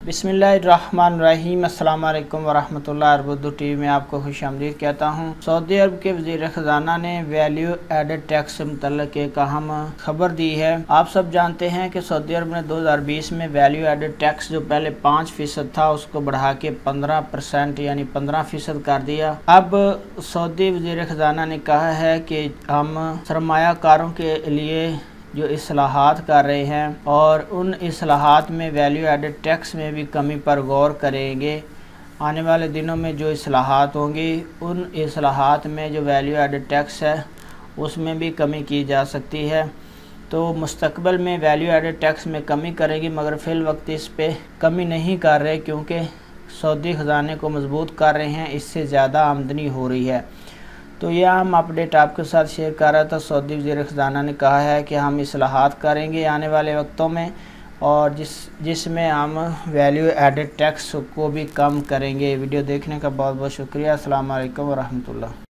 बिस्मिल्लाहिर्रहमानिर्रहीम अस्सलाम वालेकुम वरहमतुल्लाहि उर्दू टीवी में आपको खुशामदीद कहता हूँ। सऊदी अरब के वज़ीर ख़ज़ाना ने वैल्यू एडेड टैक्स से मुतल्लिक़ एक अहम खबर दी है। आप सब जानते हैं कि सऊदी अरब ने 2020 में वैल्यू एडेड टैक्स जो पहले 5% था उसको बढ़ा के 15% यानी 15% कर दिया। अब सऊदी वज़ीर ख़ज़ाना ने कहा है कि हम सरमायाकारों के लिए जो इस्लाहात कर रहे हैं और उन इस्लाहात में वैल्यू एडेड टैक्स में भी कमी पर गौर करेंगे। आने वाले दिनों में जो इस्लाहात होंगी उन इस्लाहात में जो वैल्यू एडेड टैक्स है उसमें भी कमी की जा सकती है। तो मुस्तकबिल में वैल्यू एडेड टैक्स में कमी करेंगी, मगर फ़िल वक्त इस पे कमी नहीं कर रहे क्योंकि सऊदी ख़जाने को मजबूत कर रहे हैं, इससे ज़्यादा आमदनी हो रही है। तो यह हम अपडेट आपके साथ शेयर कर रहा था। सऊदी वज़ीर ख़ज़ाना ने कहा है कि हम इस्लाहात करेंगे आने वाले वक्तों में और जिसमें हम वैल्यू एडेड टैक्स को भी कम करेंगे। वीडियो देखने का बहुत बहुत शुक्रिया। अस्सलाम वालेकुम वरहमतुल्लाह।